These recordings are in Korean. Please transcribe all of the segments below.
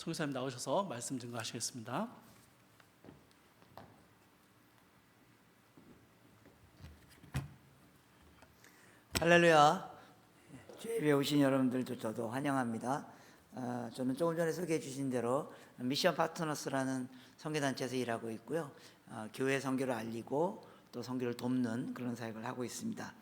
성교사님 나오셔서 말씀 증거하시겠습니다. 할렐루야. 주일에 오신 여러분들도 저도 환영합니다. 저는 조금 전에 소개해 주신 대로 미션 파트너스라는 선교단체에서 일하고 있고요. 교회 선교를 알리고 또 선교를 돕는 그런 사역을 하고 있습니다.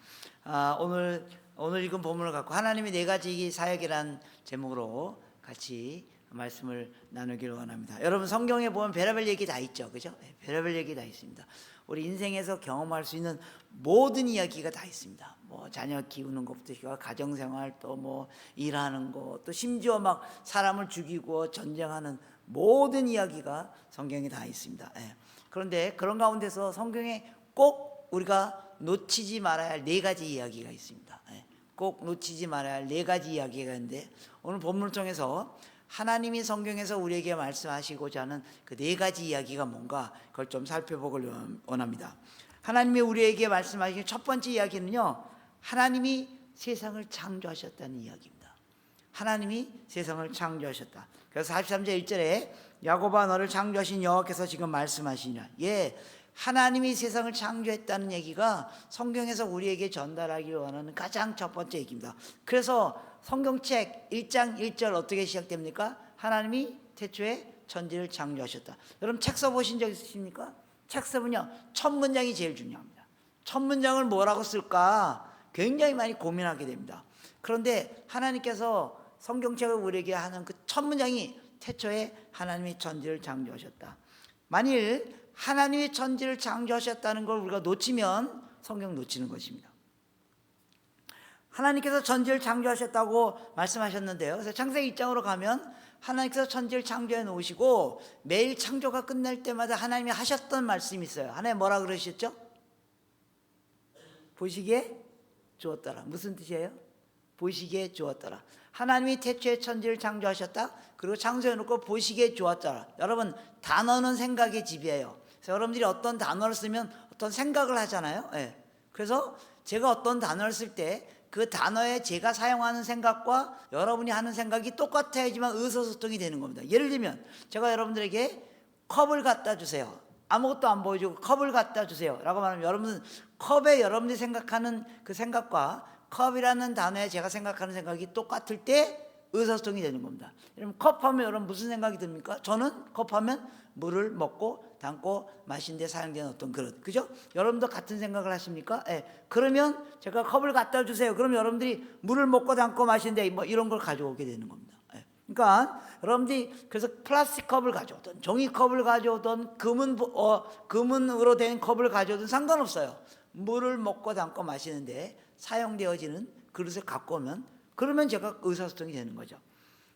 오늘 읽은 본문을 갖고 하나님의 네 가지 사역이란 제목으로 같이 말씀을 나누기를 원합니다. 여러분 성경에 보면 별의별 얘기 다 있죠, 그죠? 별의별 얘기 다 있습니다. 우리 인생에서 경험할 수 있는 모든 이야기가 다 있습니다. 뭐 자녀 키우는 것부터 가정생활, 또 뭐 일하는 거, 또 심지어 막 사람을 죽이고 전쟁하는 모든 이야기가 성경에 다 있습니다. 그런데 그런 가운데서 성경에 꼭 우리가 놓치지 말아야 할 네 가지 이야기가 있습니다. 꼭 놓치지 말아야 할 네 가지 이야기가 있는데, 오늘 본문을 통해서 하나님이 성경에서 우리에게 말씀하시고자 하는 그 네 가지 이야기가 뭔가 그걸 좀 살펴보길 원합니다. 하나님이 우리에게 말씀하신 첫 번째 이야기는요, 하나님이 세상을 창조하셨다는 이야기입니다. 하나님이 세상을 창조하셨다. 그래서 43절 1절에 야곱아 너를 창조하신 여호와께서 지금 말씀하시냐. 하나님이 세상을 창조했다는 얘기가 성경에서 우리에게 전달하기를 원하는 가장 첫 번째 얘기입니다. 그래서 성경책 1장 1절 어떻게 시작됩니까? 하나님이 태초에 천지를 창조하셨다. 여러분 책 써보신 적 있으십니까? 책 써보면 첫 문장이 제일 중요합니다. 첫 문장을 뭐라고 쓸까 굉장히 많이 고민하게 됩니다. 그런데 하나님께서 성경책을 우리에게 하는 그 첫 문장이 태초에 하나님이 천지를 창조하셨다. 만일 하나님이 천지를 창조하셨다는 걸 우리가 놓치면 성경 놓치는 것입니다. 하나님께서 천지를 창조하셨다고 말씀하셨는데요, 그래서 창세기 1장으로 가면 하나님께서 천지를 창조해 놓으시고 매일 창조가 끝날 때마다 하나님이 하셨던 말씀이 있어요. 하나님 뭐라 그러셨죠? 보시기에 좋았더라. 무슨 뜻이에요? 보시기에 좋았더라. 하나님이 태초에 천지를 창조하셨다. 그리고 창조해 놓고 보시기에 좋았더라. 여러분 단어는 생각의 집이에요. 그래서 여러분들이 어떤 단어를 쓰면 어떤 생각을 하잖아요. 그래서 제가 어떤 단어를 쓸 때 그 단어에 제가 사용하는 생각과 여러분이 하는 생각이 똑같아야지만 의사소통이 되는 겁니다. 예를 들면 제가 여러분들에게 컵을 갖다 주세요. 아무것도 안 보여주고 컵을 갖다 주세요 라고 말하면 여러분은 컵에 여러분들이 생각하는 그 생각과 컵이라는 단어에 제가 생각하는 생각이 똑같을 때 의사소통이 되는 겁니다. 여러분 컵하면 여러분 무슨 생각이 듭니까? 저는 컵하면 물을 먹고 담고 마신 데 사용되는 어떤 그릇, 그죠? 여러분도 같은 생각을 하십니까? 그러면 제가 컵을 갖다 주세요. 그럼 여러분들이 물을 먹고 담고 마시는데 뭐 이런 걸 가져오게 되는 겁니다. 그러니까 여러분들이 그래서 플라스틱 컵을 가져오든 종이컵을 가져오든 금은으로 된 컵을 가져오든 상관없어요. 물을 먹고 담고 마시는데 사용되어지는 그릇을 갖고 오면 그러면 제가 의사소통이 되는 거죠.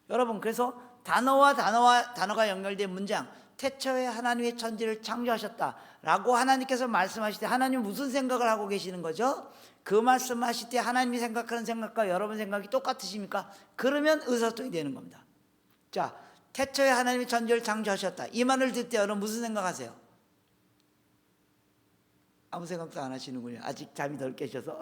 여러분 그래서 단어가 연결된 문장, 태초에 하나님의 천지를 창조하셨다라고 하나님께서 말씀하실 때 하나님 무슨 생각을 하고 계시는 거죠? 그 말씀하실 때 하나님이 생각하는 생각과 여러분 생각이 똑같으십니까? 그러면 의사소통이 되는 겁니다. 자, 태초에 하나님이 천지를 창조하셨다. 이 말을 듣을 때 여러분 무슨 생각하세요? 아무 생각도 안 하시는군요. 아직 잠이 덜 깨셔서.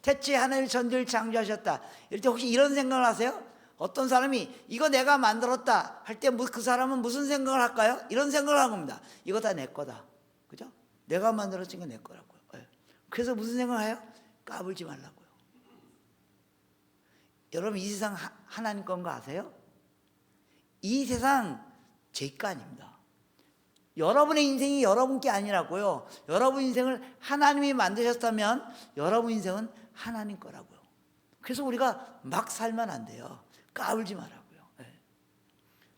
태초에 하나님이 천지를 창조하셨다. 이럴 때 혹시 이런 생각을 하세요? 어떤 사람이 이거 내가 만들었다 할 때 그 사람은 무슨 생각을 할까요? 이런 생각을 한 겁니다. 이거 다 내 거다. 그죠? 내가 만들었으니 내 거라고요. 그래서 무슨 생각을 해요? 까불지 말라고요. 여러분 이 세상 하나님 건 거 아세요? 이 세상 제 거 아닙니다. 여러분의 인생이 여러분 게 아니라고요. 여러분 인생을 하나님이 만드셨다면 여러분 인생은 하나님 거라고요. 그래서 우리가 막 살면 안 돼요. 까불지 말라고요.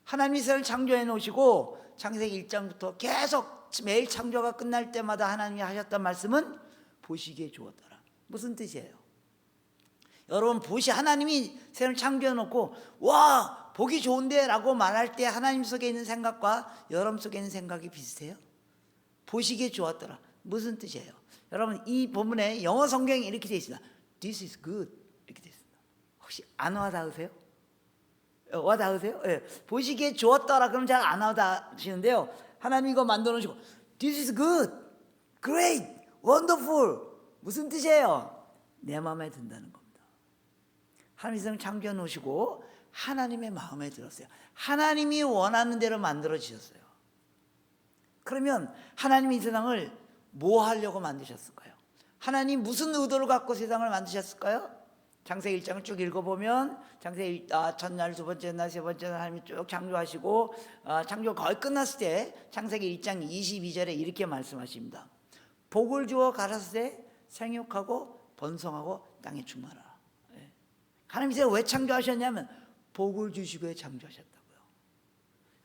하나님이 세상을 창조해 놓으시고 창세기 1장부터 계속 매일 창조가 끝날 때마다 하나님이 하셨던 말씀은 보시기에 좋았더라. 무슨 뜻이에요? 여러분 하나님이 세상을 창조해 놓고 와 보기 좋은데 라고 말할 때 하나님 속에 있는 생각과 여러분 속에 있는 생각이 비슷해요? 보시기에 좋았더라. 무슨 뜻이에요? 여러분 이 본문에 영어 성경이 이렇게 되어 있습니다. This is good 이렇게 되어 있습니다. 혹시 안 와닿으세요? 와닿으세요? 보시기에 좋았더라 그러면 잘 안 와닿으시는데요, 하나님 이거 만들어 놓으시고 This is good, great, wonderful 무슨 뜻이에요? 내 마음에 든다는 겁니다. 하나님 세상을 창조해 놓으시고 하나님의 마음에 들었어요. 하나님이 원하는 대로 만들어지셨어요. 그러면 하나님이 이 세상을 뭐 하려고 만드셨을까요? 하나님 무슨 의도를 갖고 세상을 만드셨을까요? 창세기 1장을 쭉 읽어보면 창세기 첫날, 두 번째 날, 세 번째 날 하나님이 쭉 창조하시고 창조가 거의 끝났을 때 창세기 1장 22절에 이렇게 말씀하십니다. 복을 주어 가라사대 생육하고 번성하고 땅에 충만하라. 하나님 이 세상을 왜 창조하셨냐면 복을 주시고 창조하셨다고요.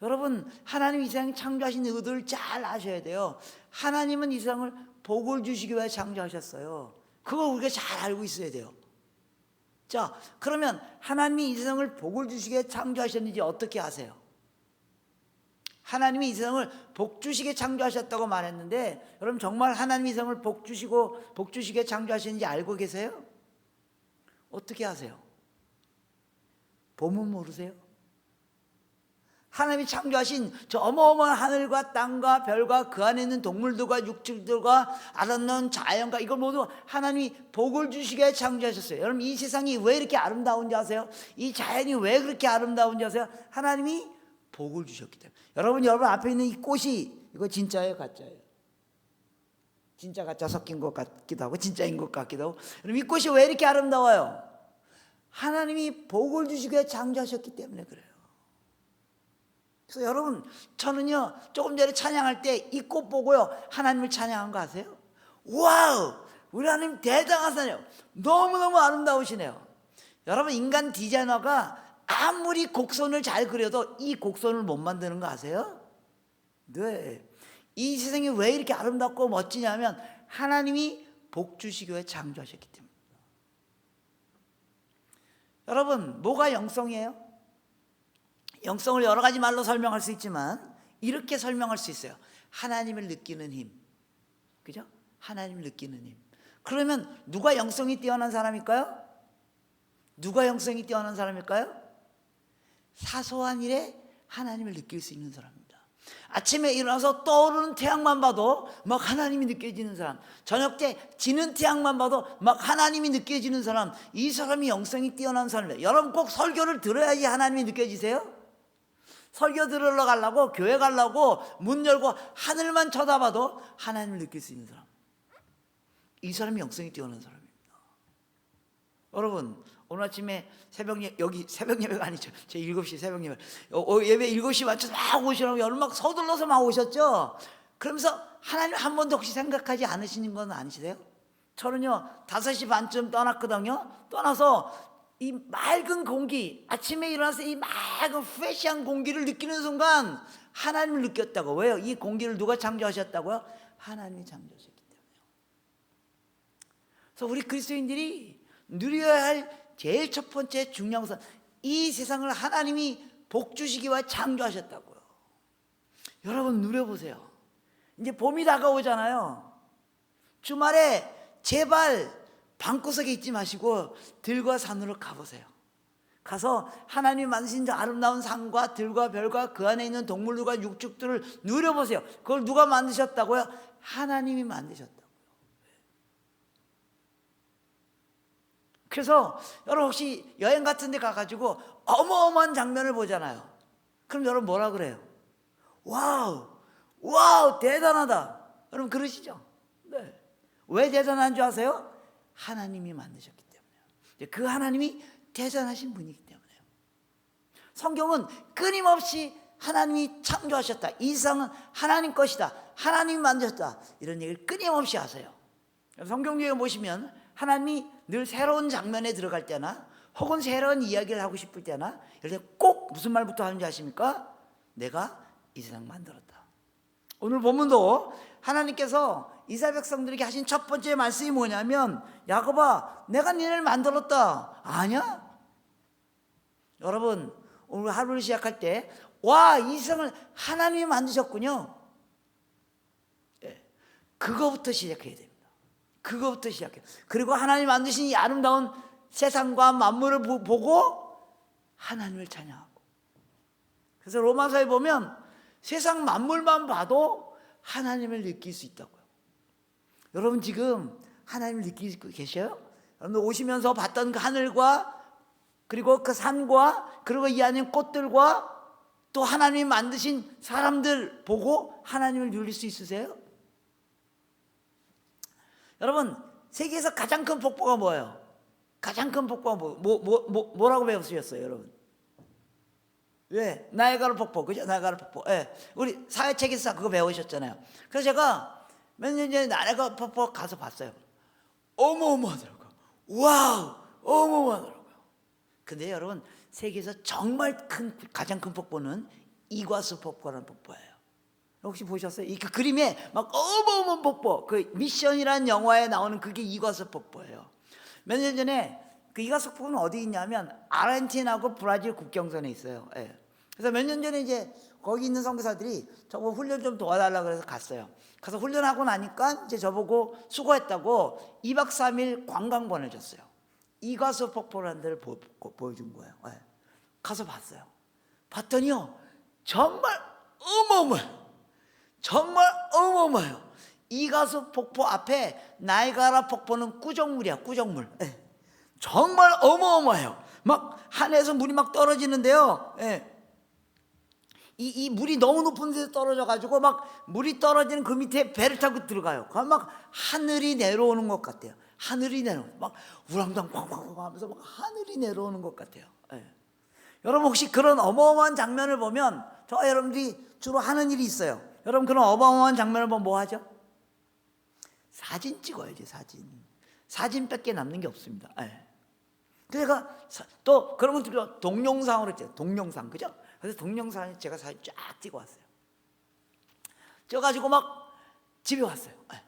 여러분, 하나님 이 세상에 창조하신 의도를 잘 아셔야 돼요. 하나님은 이 세상을 복을 주시기 위해 창조하셨어요. 그거 우리가 잘 알고 있어야 돼요. 자, 그러면 하나님이 이 세상을 복을 주시기 위해 창조하셨는지 어떻게 아세요? 하나님이 이 세상을 복 주시게 창조하셨다고 말했는데, 여러분 정말 하나님이 이 세상을 복 주시고 복 주시게 창조하셨는지 알고 계세요? 어떻게 아세요? 보면 모르세요? 하나님이 창조하신 저 어마어마한 하늘과 땅과 별과 그 안에 있는 동물들과 육축들과 아름다운 자연과 이걸 모두 하나님이 복을 주시게 창조하셨어요. 여러분 이 세상이 왜 이렇게 아름다운지 아세요? 이 자연이 왜 그렇게 아름다운지 아세요? 하나님이 복을 주셨기 때문에. 여러분 앞에 있는 이 꽃이 이거 진짜예요, 가짜예요? 진짜 가짜 섞인 것 같기도 하고 진짜인 것 같기도 하고. 여러분 이 꽃이 왜 이렇게 아름다워요? 하나님이 복을 주시게 창조하셨기 때문에 그래요. 그래서 여러분 저는요 조금 전에 찬양할 때 이 꽃 보고요 하나님을 찬양한 거 아세요? 와우, 우리 하나님 대단하시네요. 너무너무 아름다우시네요. 여러분 인간 디자이너가 아무리 곡선을 잘 그려도 이 곡선을 못 만드는 거 아세요? 네. 이 세상이 왜 이렇게 아름답고 멋지냐면 하나님이 복 주시기 위해 창조하셨기 때문입니다. 여러분 뭐가 영성이에요? 영성을 여러 가지 말로 설명할 수 있지만 이렇게 설명할 수 있어요. 하나님을 느끼는 힘. 그죠? 하나님을 느끼는 힘. 그러면 누가 영성이 뛰어난 사람일까요? 누가 영성이 뛰어난 사람일까요? 사소한 일에 하나님을 느낄 수 있는 사람입니다. 아침에 일어나서 떠오르는 태양만 봐도 막 하나님이 느껴지는 사람, 저녁 때 지는 태양만 봐도 막 하나님이 느껴지는 사람, 이 사람이 영성이 뛰어난 사람입니다. 여러분 꼭 설교를 들어야지 하나님이 느껴지세요? 설교 들으러 가려고 교회 가려고 문 열고 하늘만 쳐다봐도 하나님을 느낄 수 있는 사람, 이 사람이 영성이 뛰어난 사람입니다. 여러분 오늘 아침에 여기 새벽 예배가 아니죠. 제 7시 새벽 예배. 예배 7시 맞춰서 막 오시라고 여러분 막 서둘러서 막 오셨죠. 그러면서 하나님 한 번도 혹시 생각하지 않으시는 건 아니세요? 저는요 5시 반쯤 떠났거든요. 떠나서 이 맑은 공기, 아침에 일어나서 이 맑은 프레시한 공기를 느끼는 순간 하나님을 느꼈다고. 왜요? 이 공기를 누가 창조하셨다고요? 하나님이 창조하셨기 때문에요. 그래서 우리 그리스도인들이 누려야 할 제일 첫 번째 중요한 것은 이 세상을 하나님이 복 주시기 위해 창조하셨다고요. 여러분 누려보세요. 이제 봄이 다가오잖아요. 주말에 제발 방구석에 있지 마시고 들과 산으로 가보세요. 가서 하나님이 만드신 저 아름다운 산과 들과 별과 그 안에 있는 동물들과 육축들을 누려보세요. 그걸 누가 만드셨다고요? 하나님이 만드셨다고요. 그래서 여러분 혹시 여행 같은 데 가가지고 어마어마한 장면을 보잖아요. 그럼 여러분 뭐라 그래요? 와우, 와우, 대단하다. 여러분 그러시죠? 네. 왜 대단한 줄 아세요? 하나님이 만드셨기 때문에요. 그 하나님이 대단하신 분이기 때문에요. 성경은 끊임없이 하나님이 창조하셨다, 이 세상은 하나님 것이다, 하나님이 만드셨다, 이런 얘기를 끊임없이 하세요. 성경에 보시면 하나님이 늘 새로운 장면에 들어갈 때나 혹은 새로운 이야기를 하고 싶을 때나 이럴 때 꼭 무슨 말부터 하는지 아십니까? 내가 이 세상 만들었다. 오늘 본문도 하나님께서 이스라엘 백성들에게 하신 첫 번째 말씀이 뭐냐면, 야곱아 내가 너희를 만들었다. 아냐? 여러분 오늘 하루를 시작할 때 와, 이 세상을 하나님이 만드셨군요. 그거부터 시작해야 됩니다. 그거부터 시작해요. 그리고 하나님 만드신 이 아름다운 세상과 만물을 보고 하나님을 찬양하고. 그래서 로마서에 보면 세상 만물만 봐도 하나님을 느낄 수 있다고요. 여러분 지금 하나님을 느끼고 계셔요? 여러분 오시면서 봤던 그 하늘과 그리고 그 산과 그리고 이 안에 꽃들과 또 하나님이 만드신 사람들 보고 하나님을 누릴 수 있으세요? 여러분, 세계에서 가장 큰 폭포가 뭐예요? 가장 큰 폭포가 뭐라고 배우셨어요, 여러분? 왜? 나이아가라 폭포, 그죠? 나이아가라 폭포. 예. 우리 사회책에서 그거 배우셨잖아요. 그래서 제가 몇 년 전에 나이아가라 폭포 가서 봤어요. 어마어마하더라고요. 와우, 어마어마하더라고요. 근데 여러분, 세계에서 정말 가장 큰 폭포는 이과수 폭포라는 폭포예요. 혹시 보셨어요? 그 그림에 막 어마어마한 폭포, 그 미션이라는 영화에 나오는 그게 이과수 폭포예요. 몇 년 전에 그 이과수 폭포는 어디 있냐면 아르헨티나하고 브라질 국경선에 있어요. 예. 그래서 몇 년 전에 이제 거기 있는 선교사들이 저보고 훈련 좀 도와달라고 그래서 갔어요. 가서 훈련하고 나니까 이제 저보고 수고했다고 2박 3일 관광 보내줬어요. 이과수 폭포라는 데를 보여준 거예요. 네. 가서 봤어요. 봤더니요, 정말 어마어마해요. 정말 어마어마해요. 이과수 폭포 앞에 나이아가라 폭포는 꾸정물이야, 꾸정물. 네. 정말 어마어마해요. 막 하늘에서 물이 막 떨어지는데요. 네. 이 물이 너무 높은 데서 떨어져 가지고 막 물이 떨어지는 그 밑에 배를 타고 들어가요. 그럼 막 하늘이 내려오는 것 같아요. 하늘이 내려오는, 막 우랑당 팡팡팡 하면서 막 하늘이 내려오는 것 같아요. 네. 여러분 혹시 그런 어마어마한 장면을 보면 저 여러분들이 주로 하는 일이 있어요. 여러분 그런 어마어마한 장면을 보면 뭐 하죠? 사진 찍어야지, 사진. 사진밖에 남는 게 없습니다. 네. 그래서 또 그런 것들이 동영상으로 찍어요. 동영상, 그죠? 그래서 동영상에 제가 사진 쫙 찍어 왔어요. 찍어가지고 막 집에 왔어요. 네.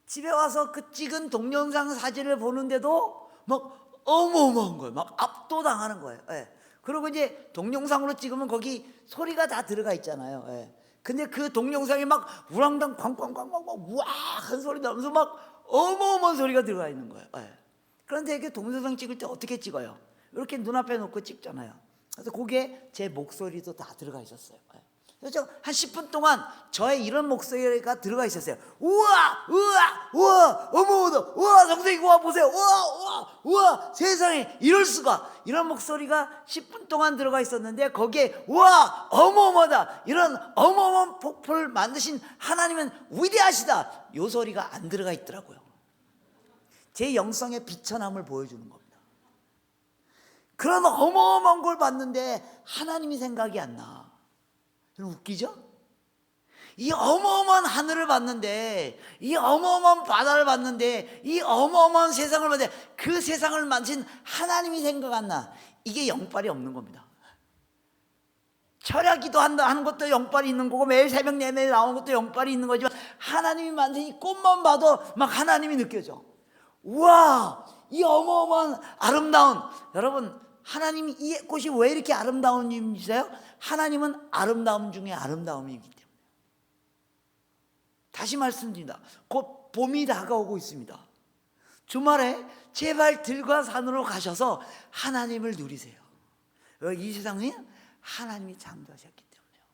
집에 와서 그 찍은 동영상 사진을 보는데도 막 어마어마한 거예요. 막 압도당하는 거예요. 네. 그리고 이제 동영상으로 찍으면 거기 소리가 다 들어가 있잖아요. 네. 근데 그 동영상이 막 우랑당 쾅쾅쾅쾅 막 우악한 소리 나면서 막 어마어마한 소리가 들어가 있는 거예요. 네. 그런데 이렇게 동영상 찍을 때 어떻게 찍어요? 이렇게 눈앞에 놓고 찍잖아요. 그래서 거기에 제 목소리도 다 들어가 있었어요. 그래서 한 10분 동안 저의 이런 목소리가 들어가 있었어요. 우와, 우와, 우와, 어머어머, 우와, 성도님, 우와, 보세요. 우와, 우와, 우와, 세상에, 이럴 수가. 이런 목소리가 10분 동안 들어가 있었는데, 거기에, 우와, 어마어마하다. 이런 어마어마한 폭포를 만드신 하나님은 위대하시다. 요 소리가 안 들어가 있더라고요. 제 영성의 비천함을 보여주는 겁니다. 그런 어마어마한 걸 봤는데, 하나님이 생각이 안 나. 웃기죠? 이 어마어마한 하늘을 봤는데, 이 어마어마한 바다를 봤는데, 이 어마어마한 세상을 봤는데 그 세상을 만드신 하나님이 생각 안 나. 이게 영빨이 없는 겁니다. 철야기도 하는 것도 영빨이 있는 거고 매일 새벽 예배 나오는 것도 영빨이 있는 거지만 하나님이 만든 이 꽃만 봐도 막 하나님이 느껴져. 우와, 이 어마어마한 아름다운, 여러분 하나님이 이 꽃이 왜 이렇게 아름다운 일이세요? 하나님은 아름다움 중에 아름다움이기 때문에. 다시 말씀드립니다. 곧 봄이 다가오고 있습니다. 주말에 제발 들과 산으로 가셔서 하나님을 누리세요. 이 세상에 하나님이 창조하셨기 때문에요.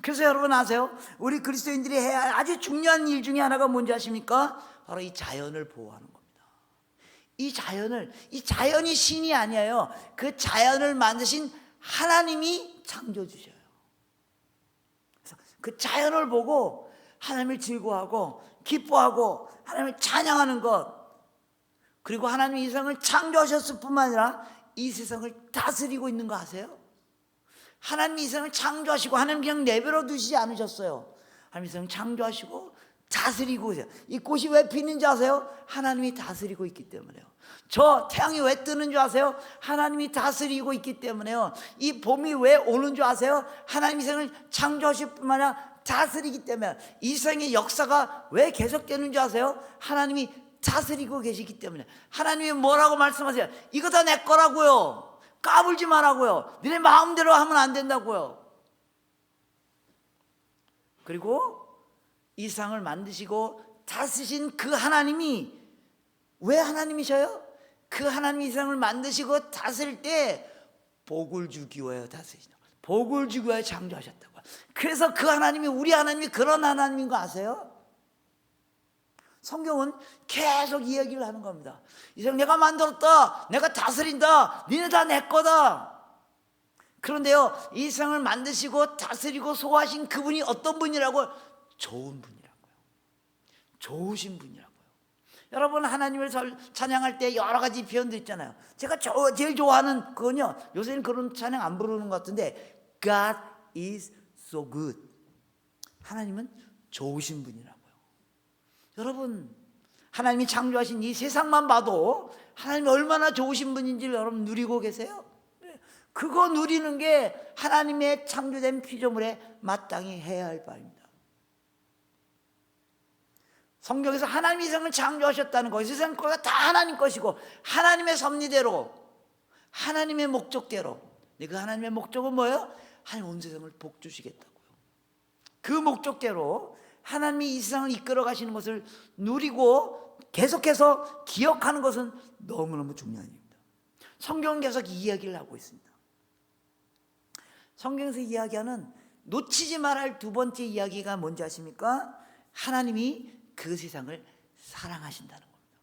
그래서 여러분 아세요? 우리 그리스도인들이 해야 할 아주 중요한 일 중에 하나가 뭔지 아십니까? 바로 이 자연을 보호하는 겁니다. 이 자연이 신이 아니에요. 그 자연을 만드신 하나님이 창조주셔요. 그래서 그 자연을 보고 하나님을 즐거워하고 기뻐하고 하나님을 찬양하는 것, 그리고 하나님이 이 세상을 창조하셨을 뿐만 아니라 이 세상을 다스리고 있는 거 아세요? 하나님이 이 세상을 창조하시고 하나님 그냥 내버려 두시지 않으셨어요. 하나님 이 세상을 창조하시고 다스리고 있어요. 이 꽃이 왜 피는지 아세요? 하나님이 다스리고 있기 때문에요. 저 태양이 왜 뜨는 줄 아세요? 하나님이 다스리고 있기 때문에요. 이 봄이 왜 오는 줄 아세요? 하나님이 세상을 창조하실 뿐만 아니라 다스리기 때문에. 이 세상의 역사가 왜 계속되는 줄 아세요? 하나님이 다스리고 계시기 때문에. 하나님이 뭐라고 말씀하세요? 이거 다 내 거라고요. 까불지 말라고요. 너네 마음대로 하면 안 된다고요. 그리고 이 세상을 만드시고 다스리신 그 하나님이 왜 하나님이셔요? 그 하나님이 이 세상을 만드시고 다스릴 때 복을 주기 위하여 다스리시는, 복을 주기 위하여 창조하셨다고. 그래서 그 하나님이, 우리 하나님이 그런 하나님인 거 아세요? 성경은 계속 이야기를 하는 겁니다. 이 세상 내가 만들었다, 내가 다스린다, 니네 다 내 거다. 그런데요, 이 세상을 만드시고 다스리고 소화하신 그분이 어떤 분이라고? 좋은 분이라고요. 좋으신 분이라고요. 여러분, 하나님을 찬양할 때 여러 가지 표현들 있잖아요. 제가 제일 좋아하는 그건요, 요새는 그런 찬양 안 부르는 것 같은데, God is so good. 하나님은 좋으신 분이라고요. 여러분, 하나님이 창조하신 이 세상만 봐도 하나님이 얼마나 좋으신 분인지를 여러분 누리고 계세요? 그거 누리는 게 하나님의 창조된 피조물에 마땅히 해야 할 바입니다. 성경에서 하나님이 세상을 창조하셨다는 거, 세상 거가 다 하나님 것이고 하나님의 섭리대로, 하나님의 목적대로. 그 하나님의 목적은 뭐예요? 하나님 온 세상을 복주시겠다고요. 그 목적대로 하나님이 이 세상을 이끌어 가시는 것을 누리고 계속해서 기억하는 것은 너무너무 중요한 일입니다. 성경은 계속 이야기를 하고 있습니다. 성경에서 이야기하는 놓치지 말아야 두 번째 이야기가 뭔지 아십니까? 하나님이 그 세상을 사랑하신다는 겁니다.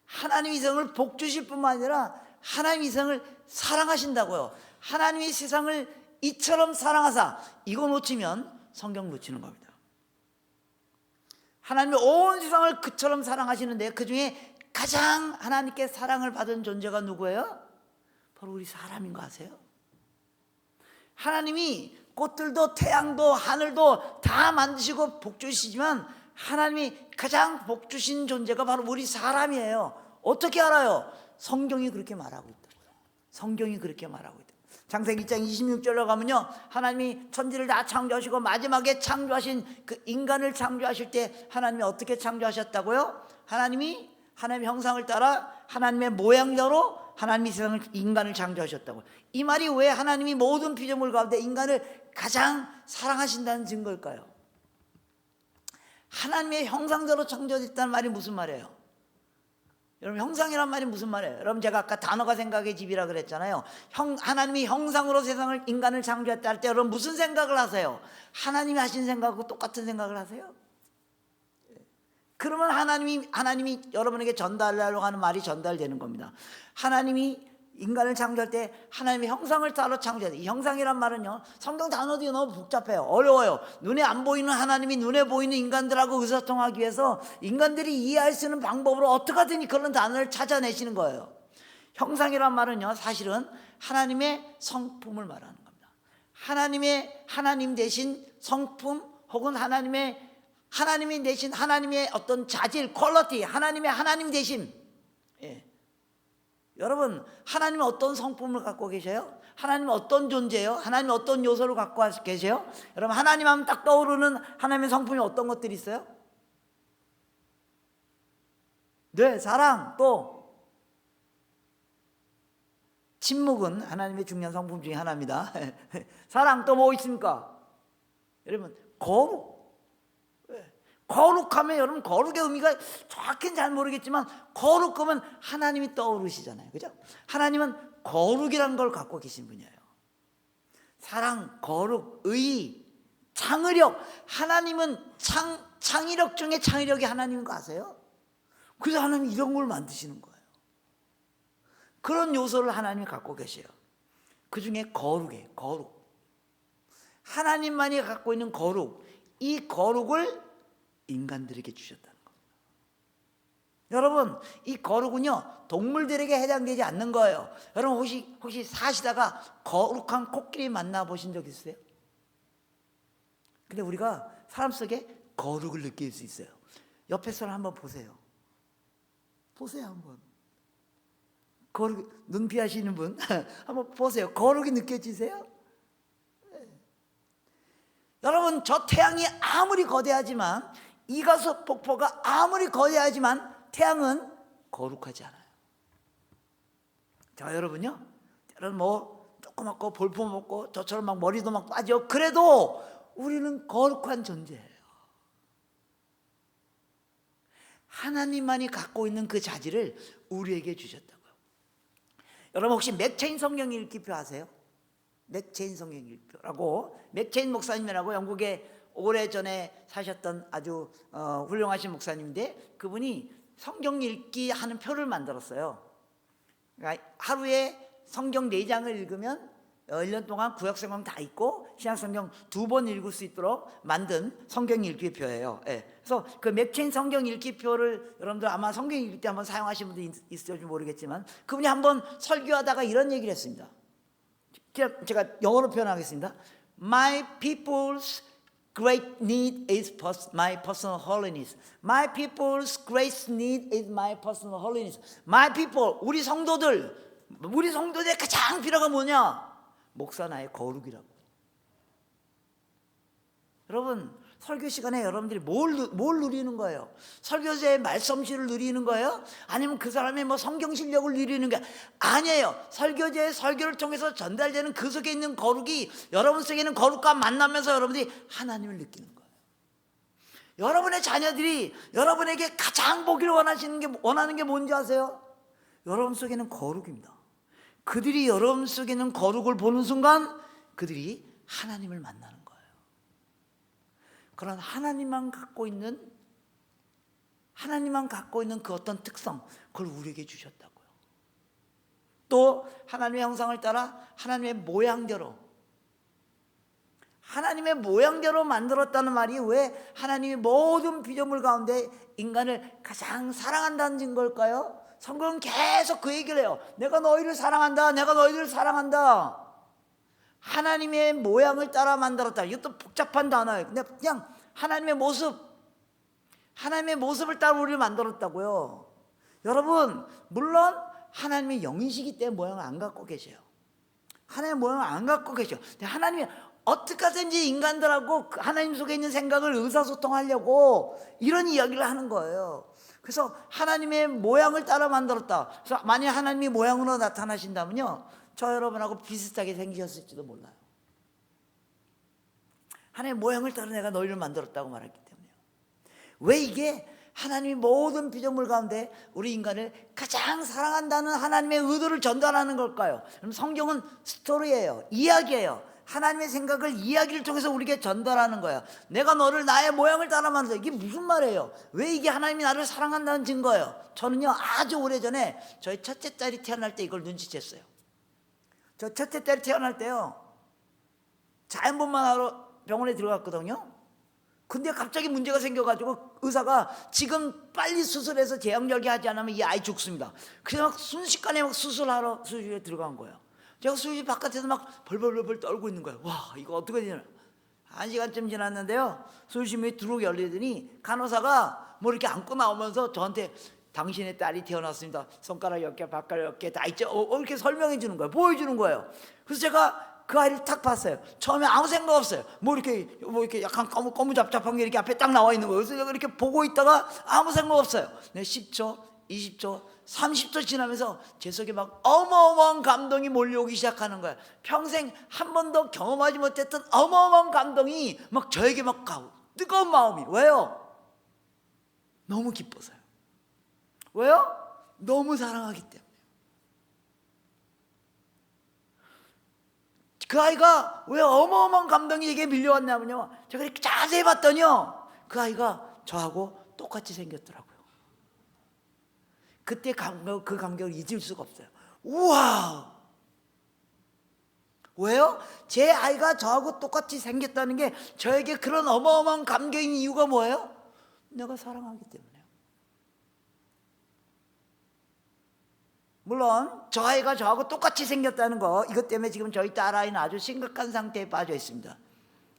하나님이 이 세상을 복주실 뿐만 아니라 하나님이 이 세상을 사랑하신다고요. 하나님이 세상을 이처럼 사랑하사, 이거 놓치면 성경 놓치는 겁니다. 하나님이 온 세상을 그처럼 사랑하시는데 그 중에 가장 하나님께 사랑을 받은 존재가 누구예요? 바로 우리 사람인 거 아세요? 하나님이 꽃들도 태양도 하늘도 다 만드시고 복주시지만 하나님이 가장 복주신 존재가 바로 우리 사람이에요. 어떻게 알아요? 성경이 그렇게 말하고 있다고요. 성경이 그렇게 말하고 있다. 창세기 1장 26절로 가면요, 하나님이 천지를 다 창조하시고 마지막에 창조하신 그 인간을 창조하실 때 하나님이 어떻게 창조하셨다고요? 하나님의 형상을 따라 하나님의 모양대로 하나님이 세상을, 인간을 창조하셨다고요. 이 말이 왜 하나님이 모든 피조물 가운데 인간을 가장 사랑하신다는 증거일까요? 하나님의 형상대로 창조됐다는 말이 무슨 말이에요? 여러분, 형상이란 말이 무슨 말이에요? 여러분, 제가 아까 단어가 생각의 집이라 그랬잖아요. 하나님이 형상으로 세상을, 인간을 창조했다 할 때 여러분 무슨 생각을 하세요? 하나님이 하신 생각하고 똑같은 생각을 하세요? 그러면 하나님이 여러분에게 전달하려고 하는 말이 전달되는 겁니다. 하나님이 인간을 창조할 때 하나님의 형상을 따라 창조해야 돼요. 이 형상이란 말은요, 성경 단어들이 너무 복잡해요. 어려워요. 눈에 안 보이는 하나님이 눈에 보이는 인간들하고 의사소통하기 위해서 인간들이 이해할 수 있는 방법으로 어떻게든 그런 단어를 찾아내시는 거예요. 형상이란 말은요, 사실은 하나님의 성품을 말하는 겁니다. 하나님 대신 성품, 혹은 하나님이 대신 하나님의 어떤 자질, 퀄리티, 하나님 대신. 예. 여러분, 하나님은 어떤 성품을 갖고 계세요? 하나님은 어떤 존재예요? 하나님은 어떤 요소를 갖고 계세요? 여러분, 하나님 하면 딱 떠오르는 하나님의 성품이 어떤 것들이 있어요? 네, 사랑, 또 침묵은 하나님의 중요한 성품 중에 하나입니다. 사랑, 또 뭐 있습니까? 여러분, 거룩. 거룩하면, 여러분, 거룩의 의미가 정확히는 잘 모르겠지만 거룩하면 하나님이 떠오르시잖아요. 그죠? 하나님은 거룩이라는 걸 갖고 계신 분이에요. 사랑, 거룩, 의, 창의력. 하나님은 창의력 중에 창의력이 하나님인 거 아세요? 그래서 하나님이 이런 걸 만드시는 거예요. 그런 요소를 하나님이 갖고 계세요. 그 중에 거룩이에요. 거룩. 하나님만이 갖고 있는 거룩. 이 거룩을 인간들에게 주셨다는 겁니다. 여러분, 이 거룩은요, 동물들에게 해당되지 않는 거예요. 여러분, 혹시 사시다가 거룩한 코끼리 만나보신 적 있으세요? 근데 우리가 사람 속에 거룩을 느낄 수 있어요. 옆에 사람 한번 보세요. 보세요, 한번. 거룩, 눈피하시는 분 한번 보세요. 거룩이 느껴지세요? 네. 여러분, 저 태양이 아무리 거대하지만, 이가수 폭포가 아무리 거대하지만 태양은 거룩하지 않아요. 자, 여러분요, 여러분 뭐 조그맣고 볼품 없고 저처럼 막 머리도 막 빠져, 그래도 우리는 거룩한 존재예요. 하나님만이 갖고 있는 그 자질을 우리에게 주셨다고요. 여러분, 혹시 맥체인 성경 읽기표 아세요? 맥체인 성경 읽기표라고, 맥체인 목사님이라고 영국의 오래전에 사셨던 아주 훌륭하신 목사님인데, 그분이 성경 읽기 하는 표를 만들었어요. 그러니까 하루에 성경 4장을 읽으면 1년 동안 구약성경 다 읽고 신약성경 2번 읽을 수 있도록 만든 성경 읽기 표예요. 그래서 그 맥체인 성경 읽기 표를 여러분들 아마 성경 읽을 때 한번 사용하신 분도 있을지 모르겠지만, 그분이 한번 설교하다가 이런 얘기를 했습니다. 제가 영어로 표현하겠습니다. My people's great need is my personal holiness. My people's great need is my personal holiness. My people, 우리 성도들의 가장 필요가 뭐냐? 목사 나의 거룩이라고. 여러분, 설교 시간에 여러분들이 뭘 누리는 거예요? 설교자의 말씀실을 누리는 거예요? 아니면 그 사람의 뭐 성경 실력을 누리는 게 아니에요. 설교자의 설교를 통해서 전달되는 그 속에 있는 거룩이 여러분 속에 있는 거룩과 만나면서 여러분들이 하나님을 느끼는 거예요. 여러분의 자녀들이 여러분에게 가장 보기를 원하는 게 뭔지 아세요? 여러분 속에는 거룩입니다. 그들이 여러분 속에 있는 거룩을 보는 순간 그들이 하나님을 만나는 거예요. 그런 하나님만 갖고 있는 그 어떤 특성, 그걸 우리에게 주셨다고요. 또 하나님의 형상을 따라 하나님의 모양대로 만들었다는 말이 왜 하나님이 모든 피조물 가운데 인간을 가장 사랑한다는 증거일까요? 성경은 계속 그 얘기를 해요. 내가 너희를 사랑한다. 내가 너희를 사랑한다. 하나님의 모양을 따라 만들었다. 이것도 복잡한 단어예요. 근데 그냥 하나님의 모습을 따라 우리를 만들었다고요. 여러분, 물론 하나님의 영이시기 때문에 모양을 안 갖고 계세요. 하나님의 모양을 안 갖고 계셔. 근데 하나님이 어떻게 하든지 인간들하고 하나님 속에 있는 생각을 의사소통하려고 이런 이야기를 하는 거예요. 그래서 하나님의 모양을 따라 만들었다. 그래서 만약 하나님이 모양으로 나타나신다면요, 저 여러분하고 비슷하게 생기셨을지도 몰라요. 하나님의 모양을 따라 내가 너희를 만들었다고 말했기 때문에요. 왜 이게 하나님이 모든 피조물 가운데 우리 인간을 가장 사랑한다는 하나님의 의도를 전달하는 걸까요? 그럼 성경은 스토리예요. 이야기예요. 하나님의 생각을 이야기를 통해서 우리에게 전달하는 거예요. 내가 너를 나의 모양을 따라 만들었다. 이게 무슨 말이에요? 왜 이게 하나님이 나를 사랑한다는 증거예요? 저는요, 아주 오래전에 저희 첫째 딸이 태어날 때 이걸 눈치챘어요. 저 첫째 딸이 태어날 때요, 자연분만하러 병원에 들어갔거든요. 근데 갑자기 문제가 생겨가지고 의사가 지금 빨리 수술해서 제왕절개 하지 않으면 이 아이 죽습니다. 그래서 막 순식간에 막 수술에 들어간 거예요. 제가 수술실 바깥에서 막 벌벌벌 떨고 있는 거예요. 와, 이거 어떻게 되나. 1시간쯤 지났는데요, 수술실문이 두룩 열리더니 간호사가 뭐 이렇게 안고 나오면서 저한테 당신의 딸이 태어났습니다. 손가락 10개, 발가락 10개 다 있죠. 이렇게 설명해 주는 거예요. 보여주는 거예요. 그래서 제가 그 아이를 딱 봤어요. 처음에 아무 생각 없어요. 뭐 이렇게 약간 거무잡잡한 게 이렇게 앞에 딱 나와 있는 거예요. 그래서 제가 이렇게 보고 있다가 아무 생각 없어요. 10초, 20초, 30초 지나면서 제 속에 막 어마어마한 감동이 몰려오기 시작하는 거예요. 평생 한 번도 경험하지 못했던 어마어마한 감동이 막 저에게 막 가고, 뜨거운 마음이. 왜요? 너무 기뻐서요. 왜요? 너무 사랑하기 때문에. 그 아이가 왜 어마어마한 감동이 에게 밀려왔냐면요, 제가 이렇게 자세히 봤더니요, 그 아이가 저하고 똑같이 생겼더라고요. 그때 그 감격을 잊을 수가 없어요. 우와! 왜요? 제 아이가 저하고 똑같이 생겼다는 게 저에게 그런 어마어마한 감격인 이유가 뭐예요? 내가 사랑하기 때문에요. 물론 저 아이가 저하고 똑같이 생겼다는 거, 이것 때문에 지금 저희 딸아이는 아주 심각한 상태에 빠져 있습니다.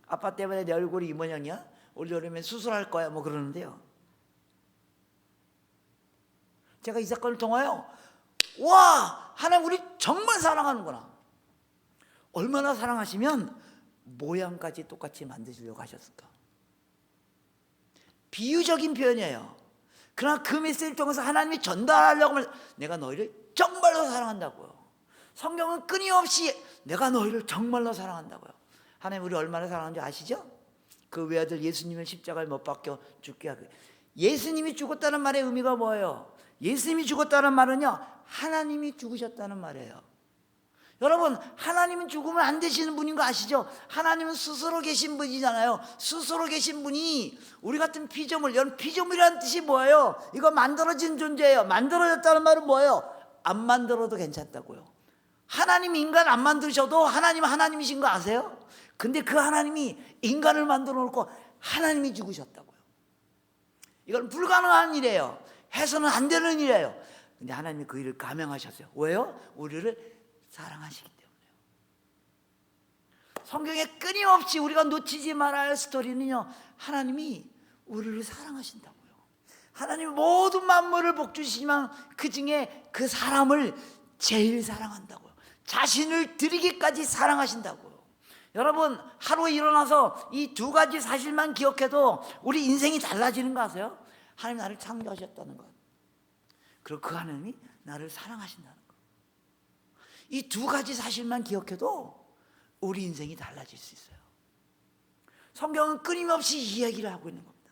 아빠 때문에 내 얼굴이 이 모양이야? 올 여름에 수술할 거야 뭐 그러는데요, 제가 이 사건을 통하여 와, 하나님 우리 정말 사랑하는구나. 얼마나 사랑하시면 모양까지 똑같이 만드시려고 하셨을까. 비유적인 표현이에요. 그러나 그 메시지를 통해서 하나님이 전달하려고 하면 내가 너희를 정말로 사랑한다고요. 성경은 끊임없이 내가 너희를 정말로 사랑한다고요. 하나님 우리 얼마나 사랑하는지 아시죠? 그 외아들 예수님을 십자가에 못 박혀 죽게 하고, 예수님이 죽었다는 말의 의미가 뭐예요? 예수님이 죽었다는 말은요, 하나님이 죽으셨다는 말이에요. 여러분, 하나님은 죽으면 안 되시는 분인 거 아시죠? 하나님은 스스로 계신 분이잖아요. 스스로 계신 분이 우리 같은 피조물, 여러분 피조물이라는 뜻이 뭐예요? 이거 만들어진 존재예요. 만들어졌다는 말은 뭐예요? 안 만들어도 괜찮다고요. 하나님 인간 안 만드셔도 하나님은 하나님이신 거 아세요? 근데 그 하나님이 인간을 만들어 놓고 하나님이 죽으셨다고요. 이건 불가능한 일이에요. 해서는 안 되는 일이에요. 근데 하나님이 그 일을 감행하셨어요. 왜요? 우리를 사랑하시기 때문에요. 성경에 끊임없이 우리가 놓치지 말아야 할 스토리는요, 하나님이 우리를 사랑하신다고요. 하나님이 모든 만물을 복주시지만 그 중에 그 사람을 제일 사랑한다고요. 자신을 드리기까지 사랑하신다고요. 여러분, 하루에 일어나서 이 두 가지 사실만 기억해도 우리 인생이 달라지는 거 아세요? 하나님 나를 창조하셨다는 것, 그리고 그 하나님이 나를 사랑하신다는 것. 이 두 가지 사실만 기억해도 우리 인생이 달라질 수 있어요. 성경은 끊임없이 이 얘기를 하고 있는 겁니다.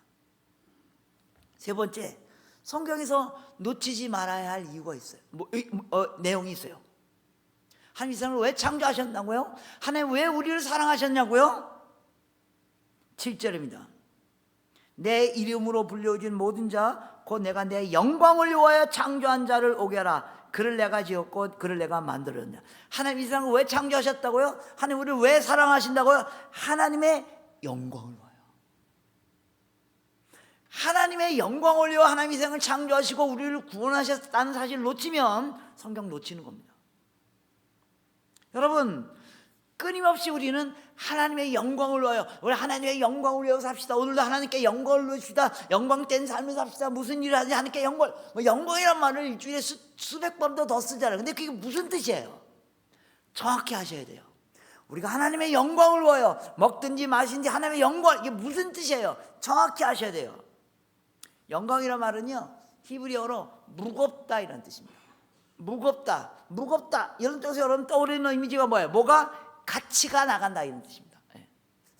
세 번째, 성경에서 놓치지 말아야 할 이유가 있어요. 내용이 있어요. 하나님 이 세상을 왜 창조하셨냐고요? 하나님 왜 우리를 사랑하셨냐고요? 7절입니다. 내 이름으로 불려진 모든 자 곧 내가 내 영광을 위하여 창조한 자를 오게 하라. 그를 내가 지었고 그를 내가 만들었냐. 하나님 이 세상을 왜 창조하셨다고요? 하나님 우리를 왜 사랑하신다고요? 하나님의 영광을 위하여. 하나님의 영광을 위하여 하나님 이 세상을 창조하시고 우리를 구원하셨다는 사실을 놓치면 성경 놓치는 겁니다. 여러분, 끊임없이 우리는 하나님의 영광을 위하여, 우리 하나님의 영광을 위하여 삽시다. 오늘도 하나님께 영광을 누립시다. 영광된 삶을 삽시다. 무슨 일을 하든지 하나님께 영광, 영광이란 말을 일주일에 수백 번도 더 쓰잖아요. 근데 그게 무슨 뜻이에요? 정확히 하셔야 돼요. 우리가 하나님의 영광을 위하여 먹든지 마시든지 하나님의 영광, 이게 무슨 뜻이에요? 정확히 하셔야 돼요. 영광이란 말은요, 히브리어로 무겁다 이런 뜻입니다. 무겁다, 무겁다 이런 뜻에서 여러분 떠오르는 이미지가 뭐예요? 뭐가 가치가 나간다 이런 뜻입니다.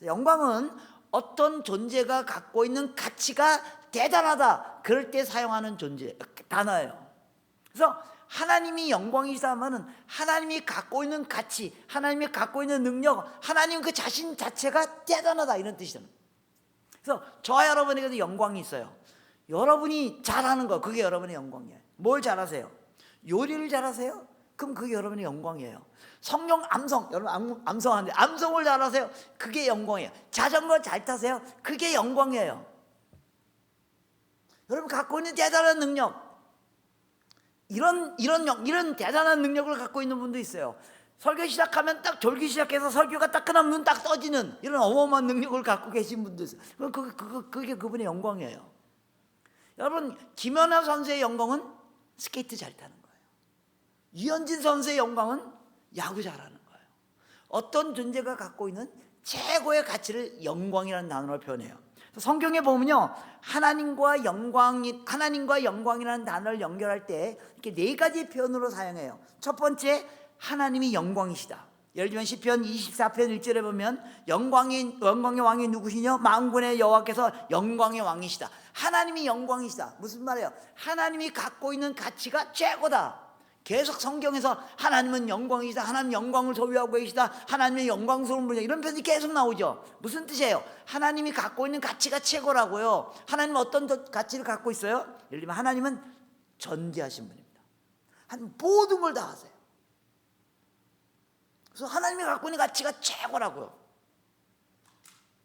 영광은 어떤 존재가 갖고 있는 가치가 대단하다, 그럴 때 사용하는 단어예요. 그래서 하나님이 영광이시다 하면은 하나님이 갖고 있는 가치, 하나님이 갖고 있는 능력, 하나님 그 자신 자체가 대단하다 이런 뜻이잖아요. 그래서 저와 여러분에게도 영광이 있어요. 여러분이 잘하는 거, 그게 여러분의 영광이에요. 뭘 잘하세요? 요리를 잘하세요? 그럼 그게 여러분의 영광이에요. 성령 암송, 여러분 암송하는데 암송을 잘하세요? 그게 영광이에요. 자전거 잘 타세요? 그게 영광이에요. 여러분 갖고 있는 대단한 능력, 이런 대단한 능력을 갖고 있는 분도 있어요. 설교 시작하면 딱 졸기 시작해서 설교가 딱 끝나면 눈 딱 떠지는 이런 어마어마한 능력을 갖고 계신 분도 있어요. 그게 그분의 영광이에요. 여러분, 김연아 선수의 영광은 스케이트 잘 타는 거예요. 유현진 선수의 영광은 야구 잘하는 거예요. 어떤 존재가 갖고 있는 최고의 가치를 영광이라는 단어로 표현해요. 성경에 보면요, 하나님과 영광이라는 단어를 연결할 때 이렇게 네 가지 표현으로 사용해요. 첫 번째, 하나님이 영광이시다. 예를 들면 시편 24편 1절에 보면 영광의 왕이 누구시냐? 만군의 여호와께서 영광의 왕이시다. 하나님이 영광이시다. 무슨 말이에요? 하나님이 갖고 있는 가치가 최고다. 계속 성경에서 하나님은 영광이시다, 하나님 영광을 소유하고 계시다, 하나님의 영광스러운 분이다, 이런 표현이 계속 나오죠. 무슨 뜻이에요? 하나님이 갖고 있는 가치가 최고라고요. 하나님은 어떤 가치를 갖고 있어요? 예를 들면 하나님은 전지하신 분입니다. 하나님 모든 걸 다 아세요. 그래서 하나님이 갖고 있는 가치가 최고라고요.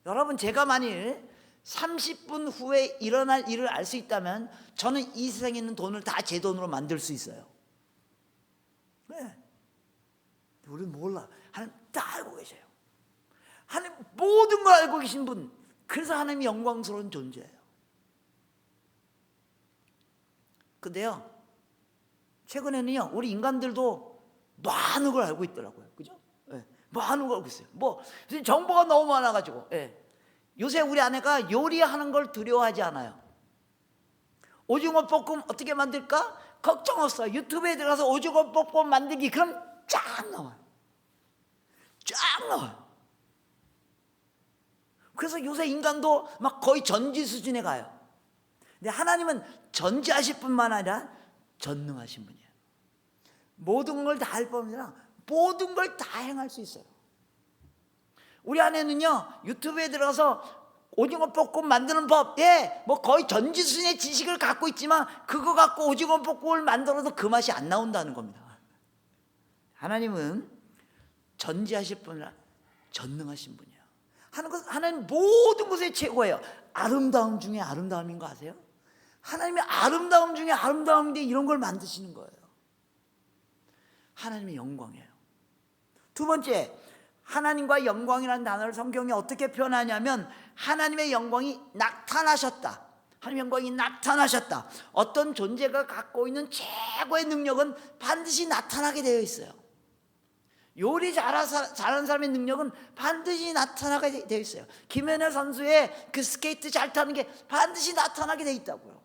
여러분, 제가 만일 30분 후에 일어날 일을 알 수 있다면 저는 이 세상에 있는 돈을 다 제 돈으로 만들 수 있어요. 네. 우리는 몰라. 하나님 다 알고 계셔요. 하나님 모든 걸 알고 계신 분, 그래서 하나님이 영광스러운 존재예요. 근데요, 최근에는요, 우리 인간들도 많은 걸 알고 있더라고요. 그죠? 네. 많은 걸 알고 있어요. 정보가 너무 많아가지고. 네. 요새 우리 아내가 요리하는 걸 두려워하지 않아요. 오징어 볶음 어떻게 만들까? 걱정 없어요. 유튜브에 들어가서 오징어 볶음 만들기, 그럼 쫙 나와요. 쫙 나와요. 그래서 요새 인간도 막 거의 전지 수준에 가요. 근데 하나님은 전지하실 뿐만 아니라 전능하신 분이에요. 모든 걸 다 할 뿐만 아니라 모든 걸 다 행할 수 있어요. 우리 아내는요, 유튜브에 들어가서 오징어 볶음 만드는 법, 뭐 거의 전지순의 지식을 갖고 있지만 그거 갖고 오징어 볶음을 만들어도 그 맛이 안 나온다는 겁니다. 하나님은 전지하실 분이라 전능하신 분이에요. 하나님 모든 것에 최고예요. 아름다움 중에 아름다움인 거 아세요? 하나님의 아름다움 중에 아름다움인데 이런 걸 만드시는 거예요. 하나님의 영광이에요. 두 번째, 하나님과 영광이라는 단어를 성경이 어떻게 표현하냐면 하나님의 영광이 나타나셨다. 하나님의 영광이 나타나셨다. 어떤 존재가 갖고 있는 최고의 능력은 반드시 나타나게 되어 있어요. 요리 잘하는 사람의 능력은 반드시 나타나게 되어 있어요. 김연아 선수의 그 스케이트 잘 타는 게 반드시 나타나게 되어 있다고요.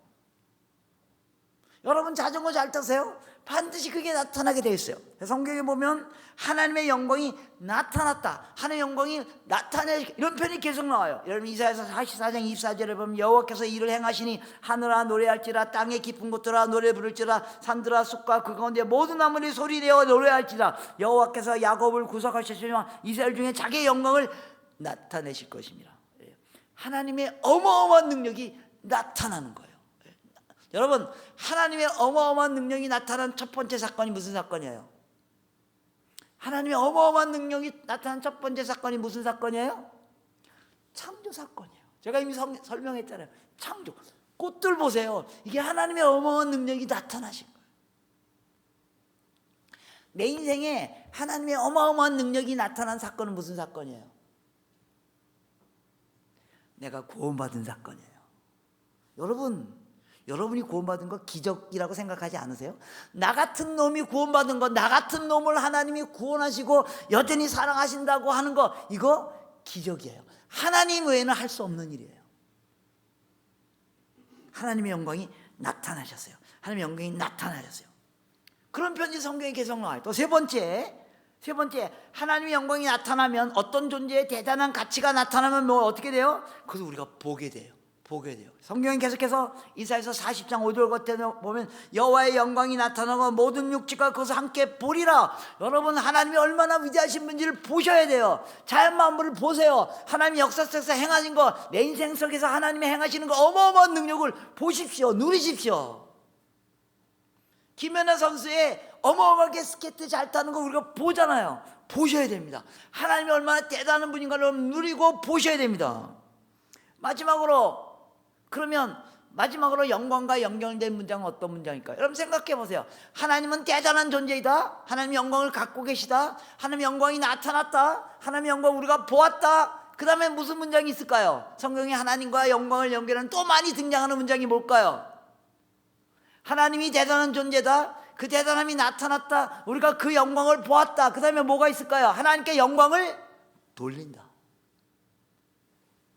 여러분 자전거 잘 타세요? 반드시 그게 나타나게 되어 있어요. 성경에 보면 하나님의 영광이 나타났다. 하나님의 영광이 나타내, 이런 표현이 계속 나와요. 여러분 이사야서 44장 24절에 보면 여호와께서 이를 행하시니 하늘아 노래할지라, 땅의 깊은 곳들아 노래 부를지라, 산들아 숲과 그 가운데 모든 나무들이 소리내어 노래할지라. 여호와께서 야곱을 구속하셨으며 이스라엘 중에 자기의 영광을 나타내실 것입니다. 하나님의 어마어마한 능력이 나타나는 거예요. 여러분, 하나님의 어마어마한 능력이 나타난 첫 번째 사건이 무슨 사건이에요? 하나님의 어마어마한 능력이 나타난 첫 번째 사건이 무슨 사건이에요? 창조 사건이에요. 제가 이미 설명했잖아요. 창조. 꽃들 보세요. 이게 하나님의 어마어마한 능력이 나타나신 거예요. 내 인생에 하나님의 어마어마한 능력이 나타난 사건은 무슨 사건이에요? 내가 구원받은 사건이에요. 여러분이 구원받은 거 기적이라고 생각하지 않으세요? 나 같은 놈이 구원받은 거, 나 같은 놈을 하나님이 구원하시고 여전히 사랑하신다고 하는 거, 이거 기적이에요. 하나님 외에는 할 수 없는 일이에요. 하나님의 영광이 나타나셨어요. 하나님의 영광이 나타나셨어요. 그런 편지 성경에 계속 나와요. 또 세 번째, 하나님의 영광이 나타나면, 어떤 존재의 대단한 가치가 나타나면 뭐 어떻게 돼요? 그것을 우리가 보게 돼요. 성경이 계속해서 이사야서 40장 5절 같은 데 보면 여호와의 영광이 나타나고 모든 육지가 그것을 함께 보리라. 여러분, 하나님이 얼마나 위대하신 분인지를 보셔야 돼요. 자연 만물을 보세요. 하나님이 역사 속에서 행하신 거, 내 인생 속에서 하나님이 행하시는 거, 어마어마한 능력을 보십시오. 누리십시오. 김연아 선수의 어마어마하게 스케이트 잘 타는 거 우리가 보잖아요. 보셔야 됩니다. 하나님이 얼마나 대단한 분인가를 누리고 보셔야 됩니다. 마지막으로 영광과 연결된 문장은 어떤 문장일까요? 여러분 생각해 보세요. 하나님은 대단한 존재이다. 하나님의 영광을 갖고 계시다. 하나님의 영광이 나타났다. 하나님의 영광을 우리가 보았다. 그 다음에 무슨 문장이 있을까요? 성경에 하나님과 영광을 연결하는 또 많이 등장하는 문장이 뭘까요? 하나님이 대단한 존재다. 그 대단함이 나타났다. 우리가 그 영광을 보았다. 그 다음에 뭐가 있을까요? 하나님께 영광을 돌린다.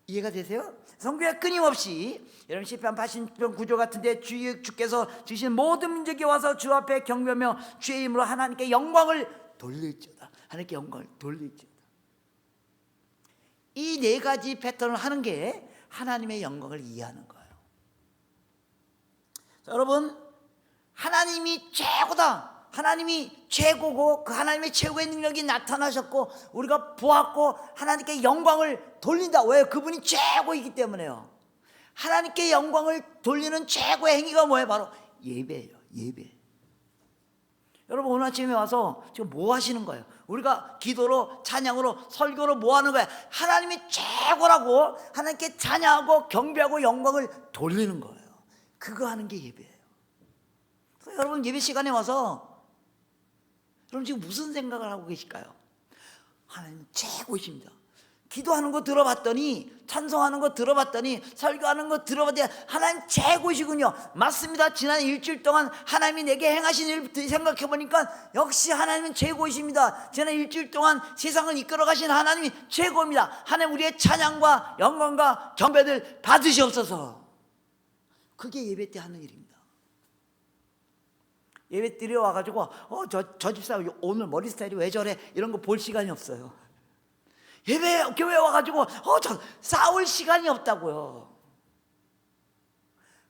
이해가 되세요? 성경에 끊임없이, 여러분 시편 80편 9절 같은데 주께서 주신 모든 민족이 와서 주 앞에 경배하며 주의 이름으로 하나님께 영광을 돌릴지어다. 하나님께 영광을 돌릴지어다. 이 네 가지 패턴을 하는 게 하나님의 영광을 이해하는 거예요. 자, 여러분, 하나님이 최고다. 하나님이 최고고 그 하나님의 최고의 능력이 나타나셨고 우리가 보았고 하나님께 영광을 돌린다. 왜? 그분이 최고이기 때문에요. 하나님께 영광을 돌리는 최고의 행위가 뭐예요? 바로 예배예요. 예배. 여러분 오늘 아침에 와서 지금 뭐 하시는 거예요? 우리가 기도로, 찬양으로, 설교로 뭐 하는 거예요? 하나님이 최고라고 하나님께 찬양하고 경배하고 영광을 돌리는 거예요. 그거 하는 게 예배예요. 그래서 여러분 예배 시간에 와서 여러분 지금 무슨 생각을 하고 계실까요? 하나님 최고이십니다. 기도하는 거 들어봤더니, 찬송하는 거 들어봤더니, 설교하는 거 들어봤더니 하나님 최고이시군요. 맞습니다. 지난 일주일 동안 하나님이 내게 행하신 일부터 생각해 보니까 역시 하나님은 최고이십니다. 지난 일주일 동안 세상을 이끌어 가신 하나님이 최고입니다. 하나님 우리의 찬양과 영광과 경배를 받으시옵소서. 그게 예배 때 하는 일입니다. 예배 드려 와가지고 저 집사 오늘 머리 스타일이 왜 저래 이런 거 볼 시간이 없어요. 예배 교회 와가지고 저 싸울 시간이 없다고요.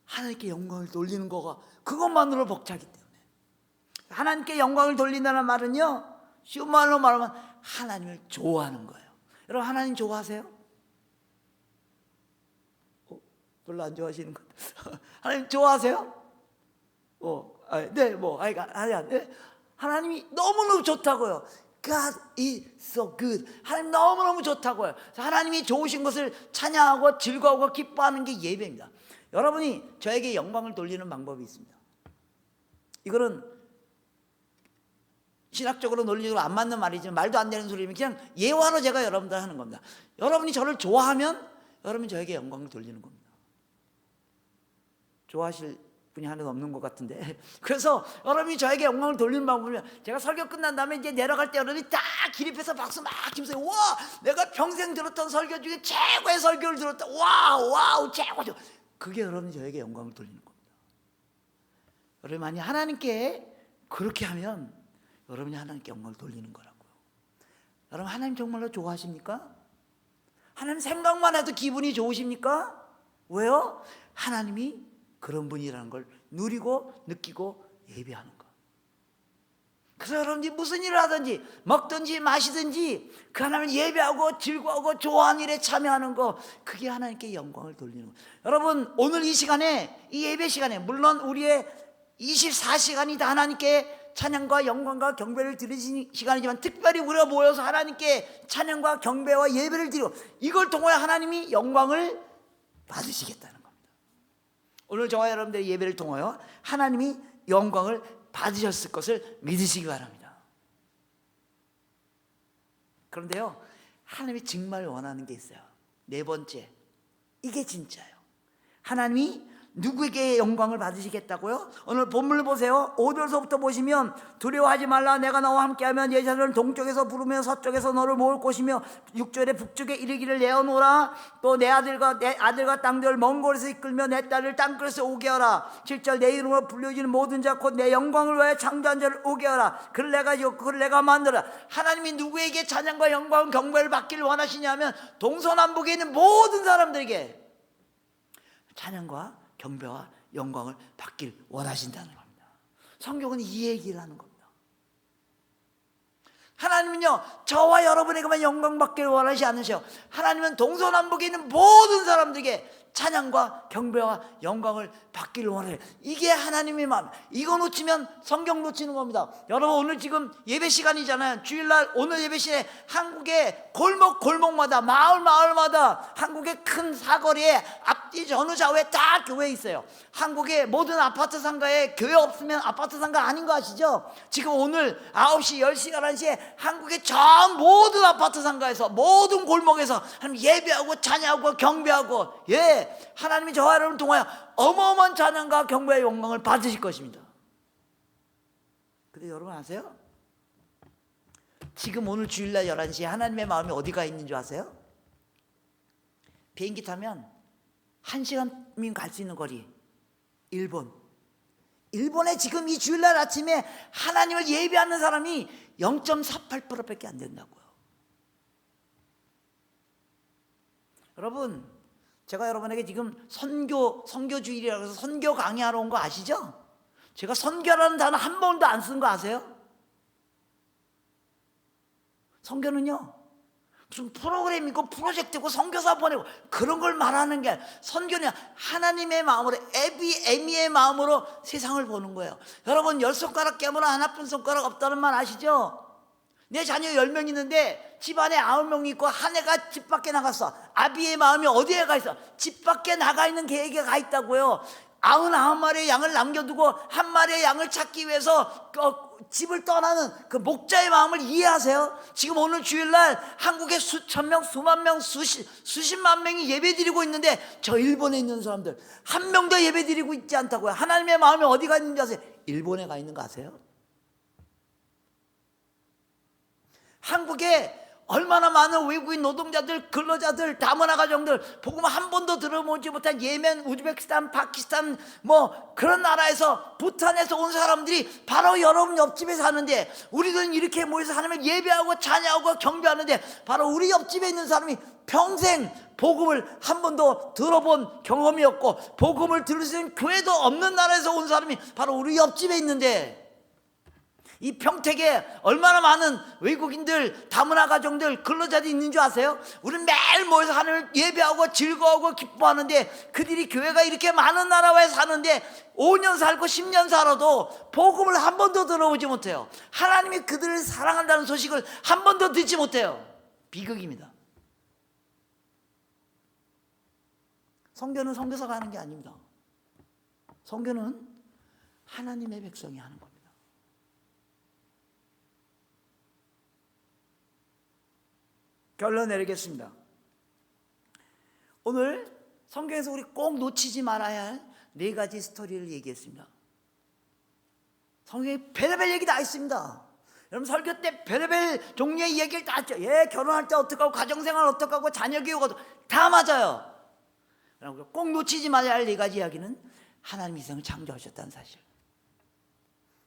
하나님께 영광을 돌리는 거가 그것만으로 벅차기 때문에. 하나님께 영광을 돌린다는 말은요, 쉬운 말로 말하면 하나님을 좋아하는 거예요. 여러분 하나님 좋아하세요? 별로 안 좋아하시는 것 같아요. 하나님 좋아하세요? 하나님이 너무너무 좋다고요. God is so good. 하나님 너무너무 좋다고요. 하나님이 좋으신 것을 찬양하고 즐거워하고 기뻐하는 게 예배입니다. 여러분이 저에게 영광을 돌리는 방법이 있습니다. 이거는 신학적으로 논리적으로 안 맞는 말이지만 말도 안 되는 소리면 그냥 예화로 제가 여러분들 하는 겁니다. 여러분이 저를 좋아하면 여러분이 저에게 영광을 돌리는 겁니다. 좋아하실 분이 하나도 없는 것 같은데, 그래서 여러분이 저에게 영광을 돌리는 방법이면 제가 설교 끝난 다음에 이제 내려갈 때 여러분이 딱 기립해서 박수 막 치면서 와 내가 평생 들었던 설교 중에 최고의 설교를 들었다, 와우 최고죠. 그게 여러분이 저에게 영광을 돌리는 겁니다. 여러분 만약 하나님께 그렇게 하면 여러분이 하나님께 영광을 돌리는 거라고요. 여러분 하나님 정말로 좋아하십니까? 하나님 생각만 해도 기분이 좋으십니까? 왜요? 하나님이 그런 분이라는 걸 누리고 느끼고 예배하는 거. 그래서 여러분이 무슨 일을 하든지 먹든지 마시든지 그 하나님을 예배하고 즐거워하고 좋아하는 일에 참여하는 거, 그게 하나님께 영광을 돌리는 거. 여러분 오늘 이 시간에, 이 예배 시간에, 물론 우리의 24시간이 다 하나님께 찬양과 영광과 경배를 드리는 시간이지만 특별히 우리가 모여서 하나님께 찬양과 경배와 예배를 드리고 이걸 통하여 하나님이 영광을 받으시겠다는 겁니다. 오늘 저와 여러분들의 예배를 통하여 하나님이 영광을 받으셨을 것을 믿으시기 바랍니다. 그런데요, 하나님이 정말 원하는 게 있어요. 네 번째, 이게 진짜예요. 하나님이 누구에게 영광을 받으시겠다고요? 오늘 본문을 보세요. 5절서부터 보시면 두려워하지 말라, 내가 너와 함께하면 예자들은 동쪽에서 부르며 서쪽에서 너를 모을 것이며 6절에 북쪽에 이르기를 내어놓으라. 또 내 아들과 땅들을 먼 곳에서 이끌며 내 딸을 땅끝에서 오게 하라. 7절 내 이름으로 불려지는 모든 자 곧 내 영광을 위하여 창조한 자를 오게 하라. 그를 내가 지었고 그를 내가 만들어라. 하나님이 누구에게 찬양과 영광 경배를 받기를 원하시냐면 동서남북에 있는 모든 사람들에게 찬양과 경배와 영광을 받길 원하신다는 겁니다. 성경은 이 얘기를 하는 겁니다. 하나님은요 저와 여러분에게만 영광 받기를 원하지 않으셔. 하나님은 동서남북에 있는 모든 사람들에게 찬양과 경배와 영광을 받기를 원해요. 이게 하나님의 마음. 이거 놓치면 성경 놓치는 겁니다. 여러분 오늘 지금 예배 시간이잖아요. 주일날 오늘 예배 시간에 한국의 골목마다 마을마다 한국의 큰 사거리에 앞뒤 전후 좌우에 다 교회 있어요. 한국의 모든 아파트 상가에 교회 없으면 아파트 상가 아닌 거 아시죠? 지금 오늘 9시, 10시, 11시에 한국의 전 모든 아파트 상가에서 모든 골목에서 하나님 예배하고 찬양하고 경배하고, 하나님이 저와 여러분을 통하여 어마어마한 찬양과 경배와 영광을 받으실 것입니다. 근데 여러분 아세요? 지금 오늘 주일날 11시에 하나님의 마음이 어디가 있는 줄 아세요? 비행기 타면 1시간이면 갈 수 있는 거리, 일본에 지금 이 주일날 아침에 하나님을 예배하는 사람이 0.48%밖에 안 된다고요. 여러분 제가 여러분에게 지금 선교주일이라고 해서 선교 강의하러 온 거 아시죠? 제가 선교라는 단어 한 번도 안 쓴 거 아세요? 선교는요 무슨 프로그램이고 프로젝트고 선교사 보내고 그런 걸 말하는 게 아니라 선교는 하나님의 마음으로, 에미의 마음으로 세상을 보는 거예요. 여러분 10손가락 깨물어 안 아픈 손가락 없다는 말 아시죠? 내 자녀 10명 있는데 집안에 9명이 있고 한 애가 집 밖에 나갔어. 아비의 마음이 어디에 가 있어? 집 밖에 나가 있는 계획에 가 있다고요. 99마리의 양을 남겨두고 한 마리의 양을 찾기 위해서 집을 떠나는 그 목자의 마음을 이해하세요? 지금 오늘 주일날 한국에 수천 명, 수만 명, 수십만 명이 예배드리고 있는데 저 일본에 있는 사람들 한 명도 예배드리고 있지 않다고요. 하나님의 마음이 어디가 있는지 아세요? 일본에 가 있는 거 아세요? 한국에 얼마나 많은 외국인 노동자들, 근로자들, 다문화 가정들, 복음 한 번도 들어보지 못한 예멘, 우즈베키스탄, 파키스탄 그런 나라에서 부탄에서 온 사람들이 바로 여러분 옆집에 사는데, 우리들은 이렇게 모여서 하나님을 예배하고 찬양하고 경배하는데 바로 우리 옆집에 있는 사람이 평생 복음을 한 번도 들어본 경험이 없고 복음을 들을 수 있는 교회도 없는 나라에서 온 사람이 바로 우리 옆집에 있는데, 이 평택에 얼마나 많은 외국인들, 다문화 가정들, 근로자들이 있는 줄 아세요? 우리는 매일 모여서 하나님을 예배하고 즐거워하고 기뻐하는데, 그들이 교회가 이렇게 많은 나라에 사는데 5년 살고 10년 살아도 복음을 한 번도 들어보지 못해요. 하나님이 그들을 사랑한다는 소식을 한 번도 듣지 못해요. 비극입니다. 선교는 선교사가 하는 게 아닙니다. 선교는 하나님의 백성이 하는 겁니다. 결론 내리겠습니다. 오늘 성경에서 우리 꼭 놓치지 말아야 할 4가지 스토리를 얘기했습니다. 성경에 별의별 얘기 다 있습니다. 여러분 설교 때 별의별 종류의 얘기를 다 했죠. 결혼할 때 어떡하고, 가정생활 어떡하고, 자녀 교육 다 맞아요. 그리고 꼭 놓치지 말아야 할 4가지 이야기는 하나님이 세상을 창조하셨다는 사실,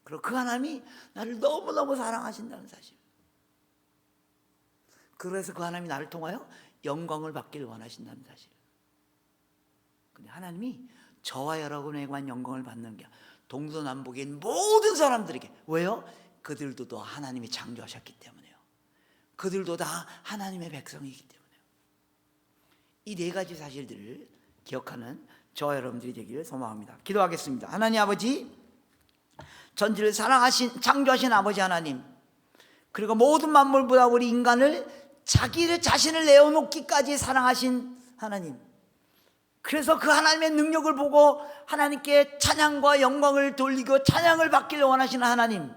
그리고 그 하나님이 나를 너무너무 사랑하신다는 사실, 그래서 그 하나님이 나를 통하여 영광을 받기를 원하신다는 사실. 근데 하나님이 저와 여러분에게만 영광을 받는 게 동서남북에 있는 모든 사람들에게. 왜요? 그들도 다 하나님이 창조하셨기 때문에요. 그들도 다 하나님의 백성이기 때문에요. 이 4가지 사실들을 기억하는 저와 여러분들이 되기를 소망합니다. 기도하겠습니다. 하나님 아버지, 전지를 사랑하신, 창조하신 아버지 하나님, 그리고 모든 만물보다 우리 인간을 자기를 자신을 내어놓기까지 사랑하신 하나님, 그래서 그 하나님의 능력을 보고 하나님께 찬양과 영광을 돌리고 찬양을 받기를 원하시는 하나님,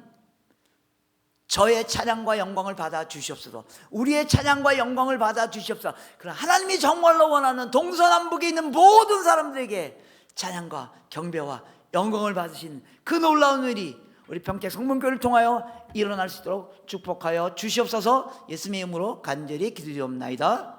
저의 찬양과 영광을 받아 주시옵소서. 우리의 찬양과 영광을 받아 주시옵소서. 그러나 하나님이 정말로 원하는 동서남북에 있는 모든 사람들에게 찬양과 경배와 영광을 받으신 그 놀라운 일이 우리 평택 성문교회를 통하여 일어날 수 있도록 축복하여 주시옵소서. 예수님의 이름으로 간절히 기도드리옵나이다.